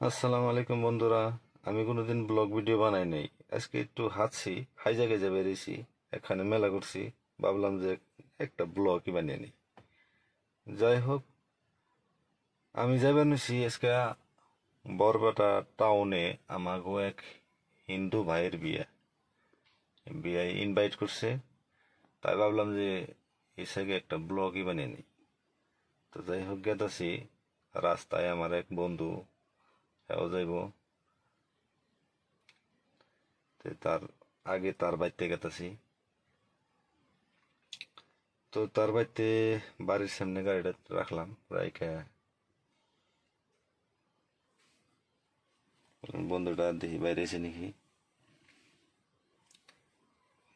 আসসালামু আলাইকুম বন্ধুরা। আমি কোনোদিন ব্লগ ভিডিও বানাই নাই। আজকে একটু হাঁটছি, হাই জায়গায় যা বেরিয়েছি, এখানে মেলা করছি। ভাবলাম যে একটা ব্লগই বানিয়ে নিই। যাই হোক, আমি যাবেন আজকে বরপেটা টাউনে। আমাকে এক হিন্দু ভাইয়ের বিয়ে বিয়ে ইনভাইট করছে। তাই ভাবলাম যে এসে একটা ব্লগই বানিয়ে নিই। তো যাই হোক, গেতাছি রাস্তায় আমার এক বন্ধু, হ্যাঁ যাইব। তার আগে তার বাড়িতে গেতাছি। তো তার বাড়িতে বাড়ির সামনে গাড়িটা রাখলাম, রাইখা বন্ধুটা দেখি বাইরে এসে নাকি।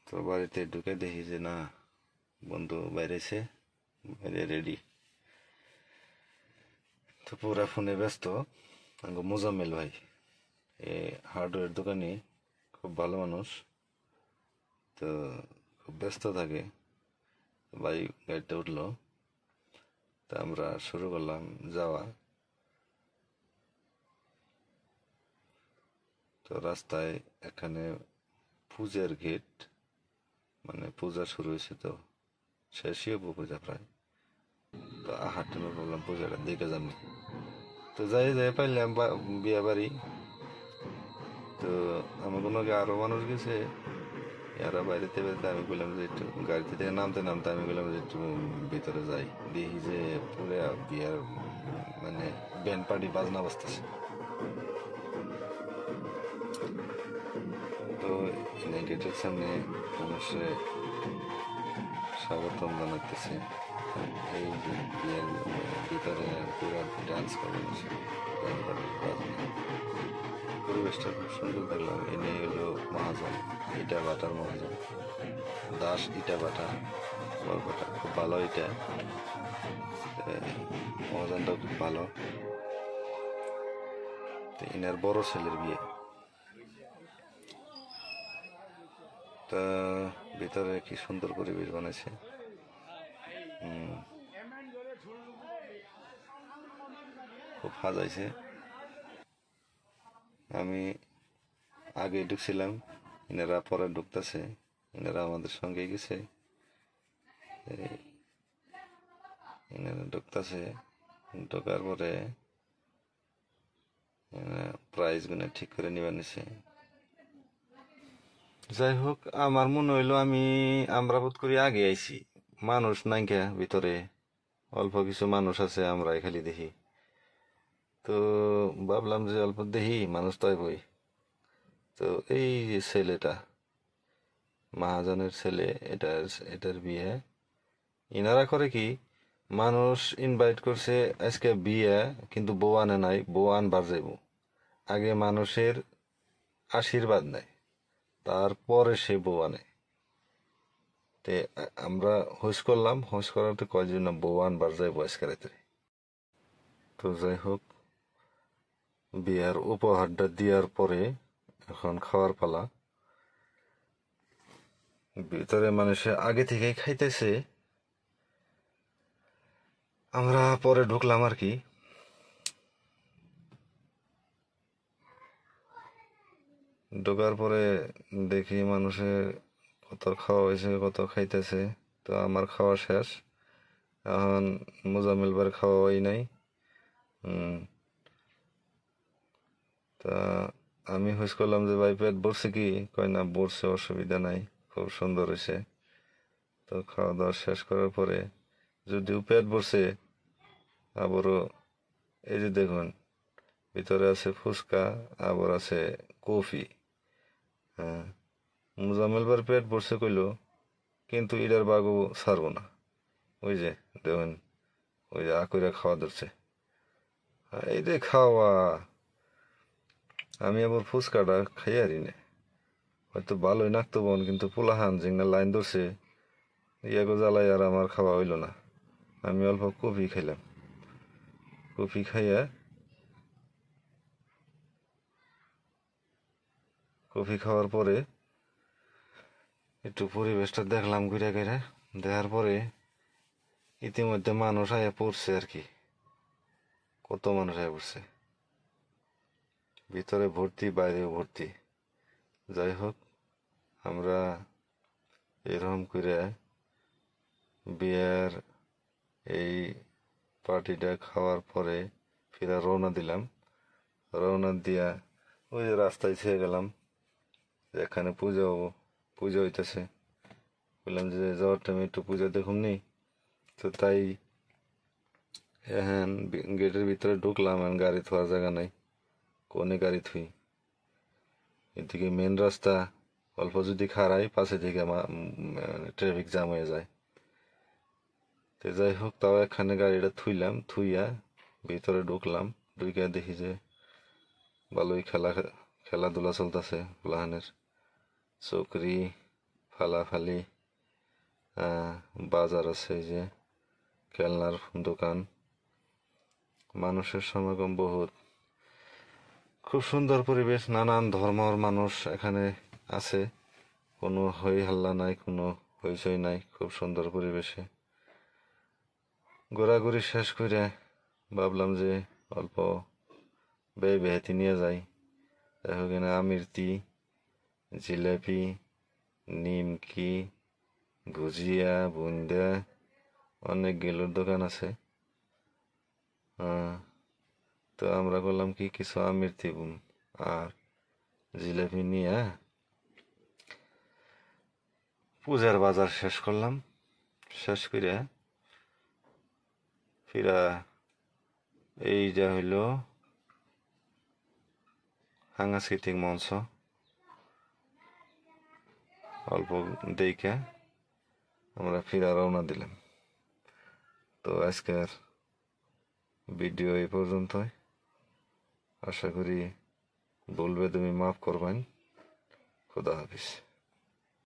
তো বাড়িতে ঢুকে দেখি যে না, বন্ধু বাইরে এসে বাইরে রেডি। তো পুরা ফোনে ব্যস্ত। মোজাম্মেল ভাই, এ হার্ডওয়্যার দোকানে, খুব ভালো মানুষ। তো খুব ব্যস্ত থাকে। ভাই গাড়িতে উঠলো, তা আমরা শুরু করলাম যাওয়া। তো রাস্তায় এখানে পূজার গেট, মানে পূজা শুরু হয়েছে, তো শেষই হবো পূজা প্রায়। তো হাঁটতে ভাবলাম পূজাটা দেখে যাবো। তো যাই যাই পাইলাম বিয়ে বাড়ি। তো আমার কোনো আরো মানুষ গেছে, এরা বাইরেতে বেরোতে আমি বললাম যে একটু গাড়িতে থেকে নামতে নামতে আমি বললাম যে একটু ভিতরে যাই। দেখি যে পুরো বিয়ার মানে ব্যান্ড পার্টি বাজনা বাজতেছে। তো গেটের সামনে মানুষে স্বাগতম জানাতেছে। এই যে বিয়ের ভিতরে পুরো ডান্স করে মানুষে, ব্যান্ড পার্টি বাজনা। পরিবেশটা খুব সুন্দর দেখলাম। এনে হলো মহাজন, ইটা বাটার মহাজন, দাস ইটা বাটা বরবাটা, খুব ভালো এটা। মহাজনটাও খুব ভালো। তো ইনার বড় ছেলের বিয়ে। তা ভিতরে কি সুন্দর পরিবেশ বানাইছে। খুব সাজাইছে। আমি আগে ঢুকছিলাম, ইনারা পরে ঢুকতেছে। ইনারা আমাদের সঙ্গে গেছে, ইনারা ঢুকতেছে। ঢোকার পরে প্রাইজ গুলো ঠিক করে নিবার নিছে। যাই হোক, আমার মনে হইলো আমরা বোধ করি আগে আইছি। মানুষ নাই কে ভিতরে, অল্প কিছু মানুষ আছে, আমরা খালি দেখি। তো ভাবলাম যে অল্প দেখি, মানুষ তো বই। তো এই যে ছেলেটা, মহাজনের ছেলে, এটার এটার বিয়ে। ইনারা করে কি, মানুষ ইনভাইট করছে আজকে বিয়ে, কিন্তু বউ আনে নাই, বউ আনবার যাইব। আগে মানুষের আশীর্বাদ নেয়, তারপরে সে বউ আনে। তে আমরা হোস করলাম, হোস করাতে কয়জন না বউ আনবার যাইব আজকে রাতে। তো যাই হোক, বিয়ার উপহারটা দেওয়ার পরে এখন খাওয়ার পালা। ভিতরে মানুষে আগে থেকেই খাইতেছে, আমরা পরে ঢুকলাম আর কি। ঢোকার পরে দেখি মানুষের কত খাওয়া হয়েছে, কত খাইতেছে। তো আমার খাওয়া শেষ। এখন মোজামিল বার খাওয়া হয় নাই। হুম, তা আমি হুস করলাম যে ভাই পেট ভরছে কি, কয় না ভরছে, অসুবিধা নাই, খুব সুন্দর হয়েছে। তো খাওয়া দাওয়া শেষ করার পরে যদিও পেট ভরছে, আবারও এই যে দেখুন, ভিতরে আছে ফুচকা, আবার আছে কফি। হ্যাঁ, মোজাম্মেল বার পেট ভরছে কইলো, কিন্তু ইডার বাগু ছাড়বো না। ওই যে দেখুন, ওই যে আকইরা খাওয়া ধরছে। এই যে খাওয়া, আমি আবার ফুচকাটা খাই আরি না। হয়তো ভালোই নাকতো বোন, কিন্তু পোলাহান জিংনা লাইন ধরছে, ইয়াগো জ্বালাই আর আমার খাওয়া হইল না। আমি অল্প কফি খাইলাম। কফি খাইয়া, কফি খাওয়ার পরে একটু পরিবেশটা দেখলাম ঘুরে ঘুরে। দেখার পরে ইতিমধ্যে মানুষ আয়া পড়ছে আর কি, কত মানুষ আয়া পড়ছে। ভিতরে ভর্তি বাইরেও ভর্তি। যাই হোক, আমরা এরকম করে বিয়ার এই পার্টিটা খাওয়ার পরে ফিরা রওনা দিলাম। রওনা দিয়া ওই যে রাস্তায় ছেড়ে গেলাম, এখানে পূজা হইতেছে। বললাম যে যাওয়ার টাইমে একটু পূজা দেখুন নি। তো তাই এখন গেটের ভিতরে ঢুকলাম, এখন গাড়ি থোয়ার জায়গা নাই, কোনে গাড়ি থুই। এদিকে মেন রাস্তা, অল্প যদি খাড়াই পাশে দিকে ট্রাফিক জ্যাম হয়ে যায়। তো যাই হোক, তাও এখানে গাড়িটা থুইলাম, থুইয়া ভিতরে ঢুকলাম। ঢুকে দেখি যে ভালোই খেলাধুলা চলতেছে ফুলাহানের। চকরি ফালাফালি, বাজার আছে, এই যে খেলনার দোকান, মানুষের সমাগম বহুত। খুব সুন্দর পরিবেশ, নানান ধর্মর মানুষ এখানে আছে, কোনো হই হাল্লা নাই, কোনো হইচই নাই, খুব সুন্দর পরিবেশে ঘোরাঘুরি শেষ করে ভাবলাম যে অল্প বেহাতি নিয়ে যাই। দেখো কিনা আমিরতি, জিলাপি, নিমকি, ভুজিয়া, বুন্দা, অনেক গেলুর দোকান আছে। তো আমরা করলাম কি, কিছু আমিরতি আর জিলাপি নিয়ে পূজার বাজার শেষ করলাম। শেষ করে ফিরা এই যা হইল সাংস্কৃতিক মঞ্চ, অল্প দেখে আমরা ফিরা রওনা দিলাম। তো আজকের ভিডিও এই পর্যন্তই। আশা করি বলবে তুমি মাফ করবেন। খুদা হাফিজ।